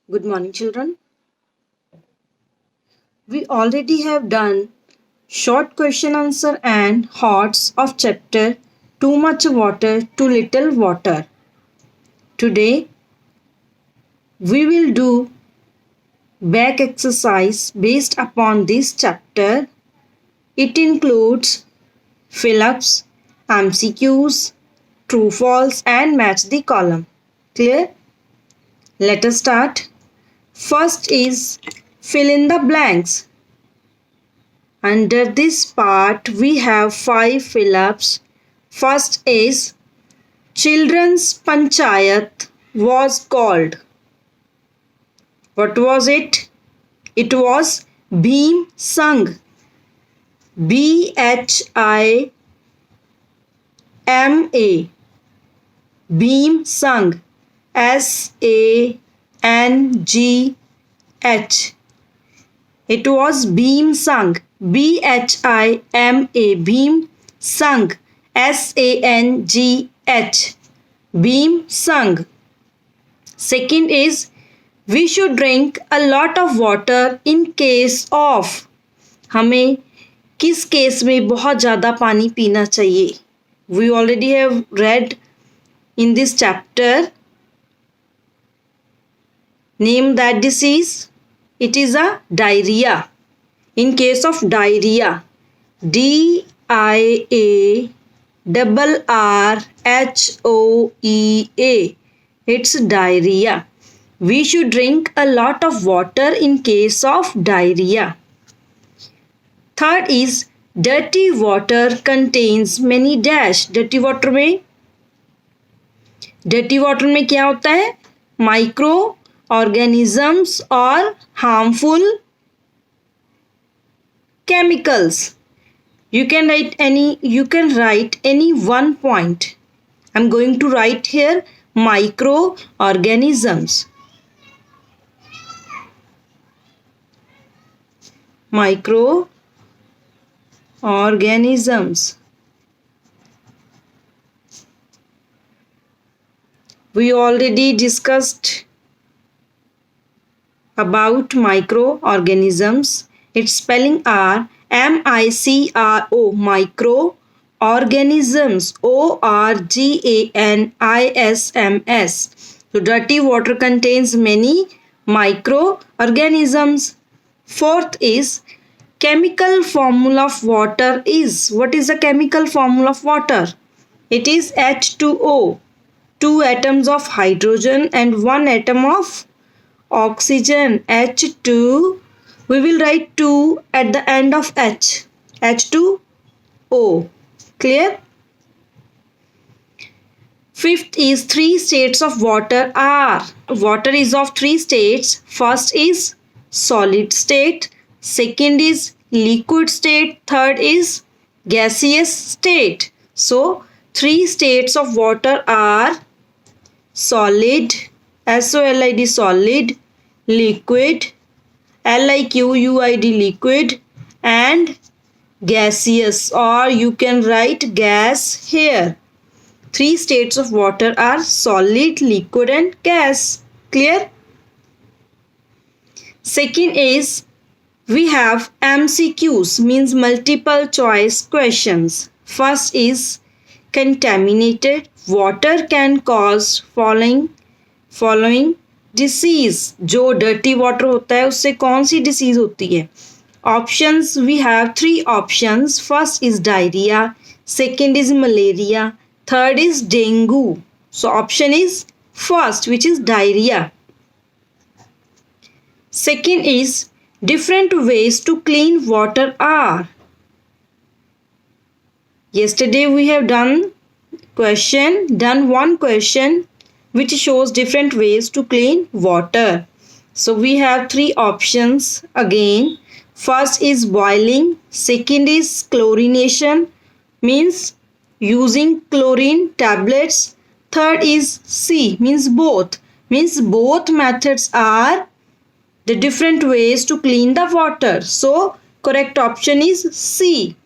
Good morning, children. We already have done short question answer and HOTS of chapter Too Much Water, Too Little Water. Today, we will do back exercise based upon this chapter. It includes fill-ups, MCQs, true false and match the column. Clear? Let us start. First is fill in the blanks. Under this part, we have 5 fill-ups. First is Children's Panchayat was called. What was it? It was Bhim Sangh. Bhima. Bhim Sangh. Sangh. It was Bhim Sangh. Bhima. Bhim Sangh. Sangh. Bhim Sangh. Second is we should drink a lot of water in case of. हमें किस case में बहुत ज़्यादा पानी पीना चाहिए? We already have read in this chapter. Name that disease. It is a diarrhea. In case of diarrhea, DIARRHOEA. It's diarrhea. We should drink a lot of water in case of diarrhea. Third is dirty water contains many dash. Dirty water में क्या होता है? Micro organisms or harmful chemicals. You can write any one point. I'm going to write here microorganisms. Microorganisms. We already discussed about microorganisms. Its spelling are MICRO, microorganisms, ORGANISMS. So dirty water contains many microorganisms. Fourth is chemical formula of water is. What is the chemical formula of water? It is H2O. 2 atoms of hydrogen and 1 atom of oxygen. H2. We will write 2 at the end of H. H2O. Clear? Fifth is 3 states of water are. Water is of 3 states. First is solid state. Second is liquid state. Third is gaseous state. So 3 states of water are solid, SOLID solid, liquid, LIQUID liquid, and gaseous, or you can write gas here. 3 states of water are solid, liquid and gas. Clear? Second is we have MCQs, means multiple choice questions. First is contaminated water can cause following disease. जो dirty water होता है उससे कौन सी disease होती है? Options, we have 3 options. First is diarrhea, second is malaria, third is dengue. So option is first, which is diarrhea. Second is different ways to clean water are. Yesterday we have done one question which shows different ways to clean water. So we have 3 options again. First is boiling, second is chlorination, means using chlorine tablets. Third is C, means both. Means both methods are the different ways to clean the water. So correct option is C.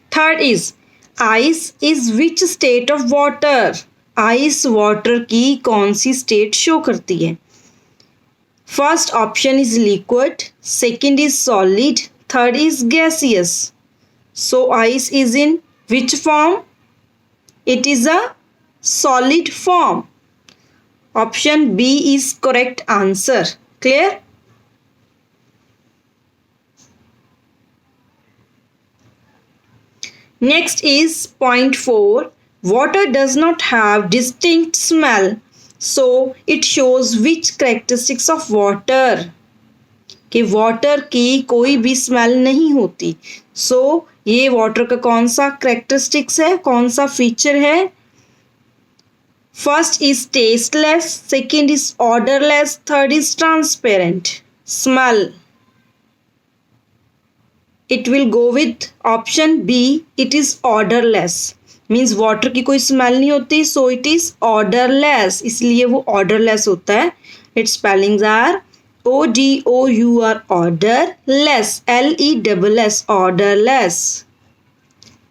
Third is ice is which state of water? Ice water की कौन सी state show करती है? First option is liquid, second is solid, third is gaseous. So ice is in which form? It is a solid form. Option B is correct answer. Clear? Next is point 4. Water does not have distinct smell, so it shows which characteristics of water. कि water की कोई भी smell नहीं होती. सो ये water का कौन सा करेक्टरिस्टिक्स है, कौन सा फीचर है? First is tasteless, second is odorless, third is transparent. Smell. It will go with option B. It is odorless. Means water की कोई smell नहीं होती, so it is odorless. इसलिए वो odorless होता है. Its spellings are ODOUR odorless. LESS odorless.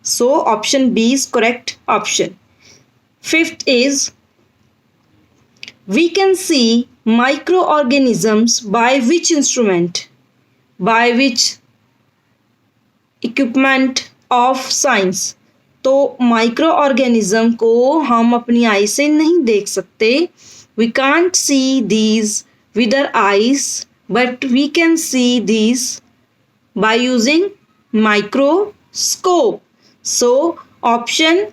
So option B is correct option. Fifth is, we can see microorganisms by which instrument? By which equipment of science? तो microorganism को हम अपनी आई से नहीं देख सकते. We can't see these with our eyes, but we can see these by using microscope. So option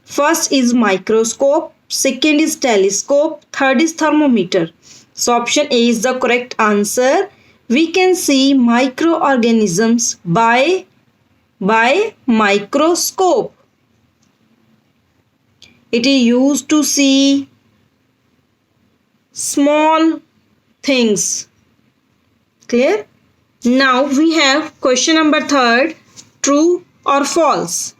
first is microscope, second is telescope, third is thermometer. So option A is the correct answer. We can see microorganisms by microscope. It is used to see small things. Clear? Now we have question number 3, true or false.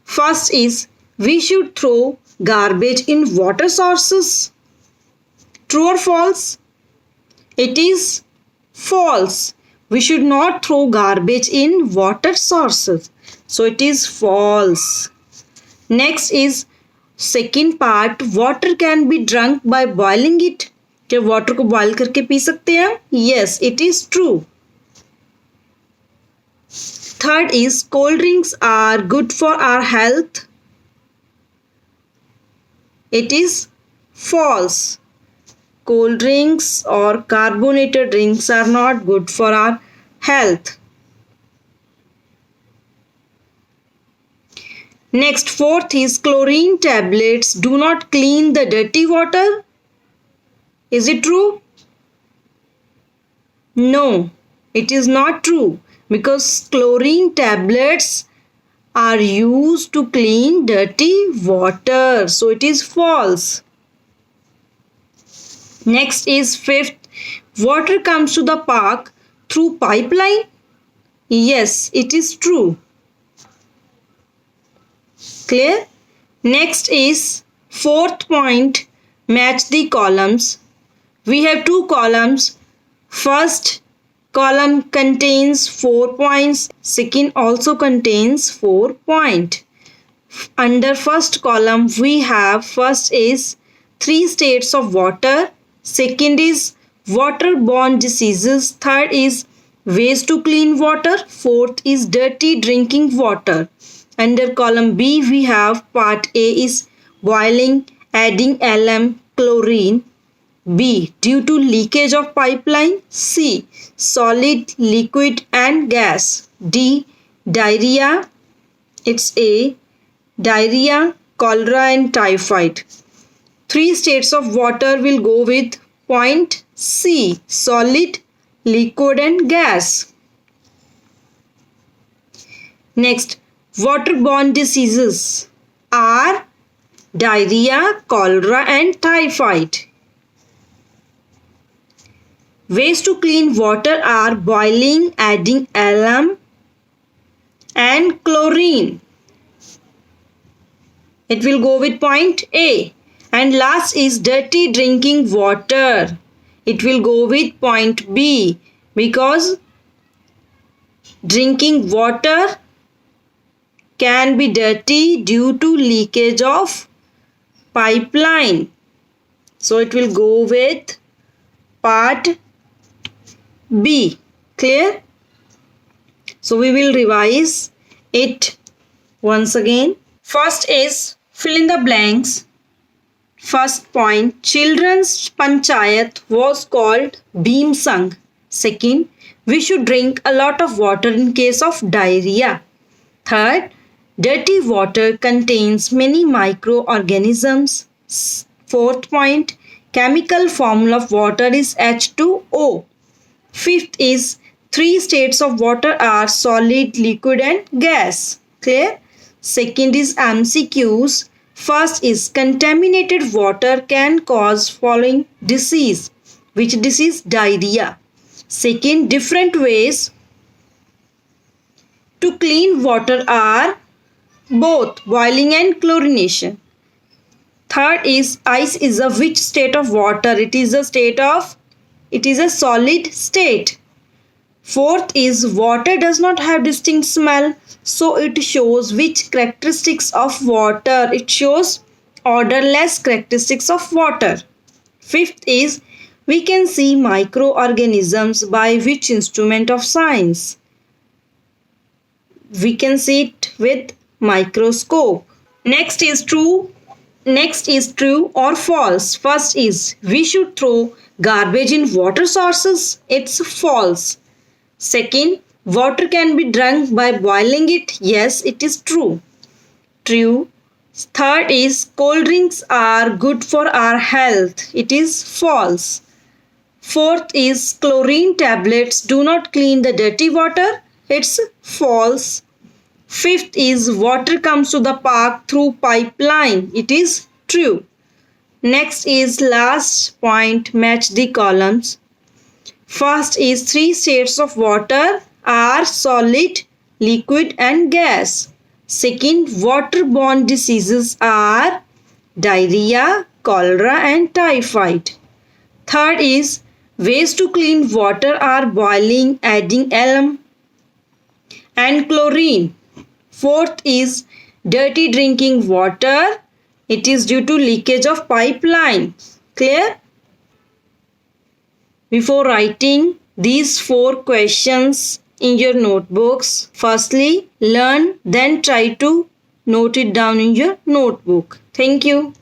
First is, we should throw garbage in water sources. True or false? It is false. We should not throw garbage in water sources. So it is false. Next is second part, water can be drunk by boiling it. क्या water को boil करके P सकते हैं? Yes, it is true. Third is, cold drinks are good for our health. It is false. Cold drinks or carbonated drinks are not good for our health. Next, fourth is, chlorine tablets do not clean the dirty water. Is it true? No, it is not true, because chlorine tablets are used to clean dirty water. So it is false. Next is fifth, water comes to the park through pipeline. Yes, it is true. Clear? Next is fourth point, match the columns. We have two columns. First column contains 4 points. Second also contains 4 points. Under first column we have, first is 3 states of water. Second is waterborne diseases. Third is ways to clean water. Fourth is dirty drinking water. Under column B we have part A is boiling, adding alum, chlorine. B, due to leakage of pipeline. C, solid, liquid and gas. D, diarrhea. It's A, diarrhea, cholera and typhoid. 3 states of water will go with point C, solid, liquid and gas. Next, waterborne diseases are diarrhea, cholera and typhoid. Ways to clean water are boiling, adding alum and chlorine. It will go with point A. And last is dirty drinking water. It will go with point B, because drinking water can be dirty due to leakage of pipeline. So it will go with part B. Clear? So we will revise it once again. First is fill in the blanks. First point, children's panchayat was called Bhim Sangh. Second, we should drink a lot of water in case of diarrhea. Third, dirty water contains many microorganisms. Fourth point, chemical formula of water is H2O. Fifth is 3 states of water are solid, liquid and gas. Clear? Second is MCQs. First is contaminated water can cause following disease. Which disease? Diarrhea. Second, different ways to clean water are both boiling and chlorination. Third is ice is a which state of water? It is a solid state. Fourth is water does not have distinct smell, so it shows which characteristics of water? It shows odorless characteristics of water. Fifth is we can see microorganisms by which instrument of science? We can see it with microscope. Next is true or false. First is we should throw garbage in water sources. It's false. Second, water can be drunk by boiling it. Yes, it is true. True. Third is cold drinks are good for our health. It is false. Fourth is chlorine tablets do not clean the dirty water. It's false. Fifth is water comes to the park through pipeline. It is true. Next is last point, match the columns. First is 3 states of water are solid, liquid and gas. Second, waterborne diseases are diarrhea, cholera and typhoid. Third is ways to clean water are boiling, adding alum and chlorine. Fourth is dirty drinking water. It is due to leakage of pipeline. Clear? Before writing these 4 questions in your notebooks, firstly learn, then try to note it down in your notebook. Thank you.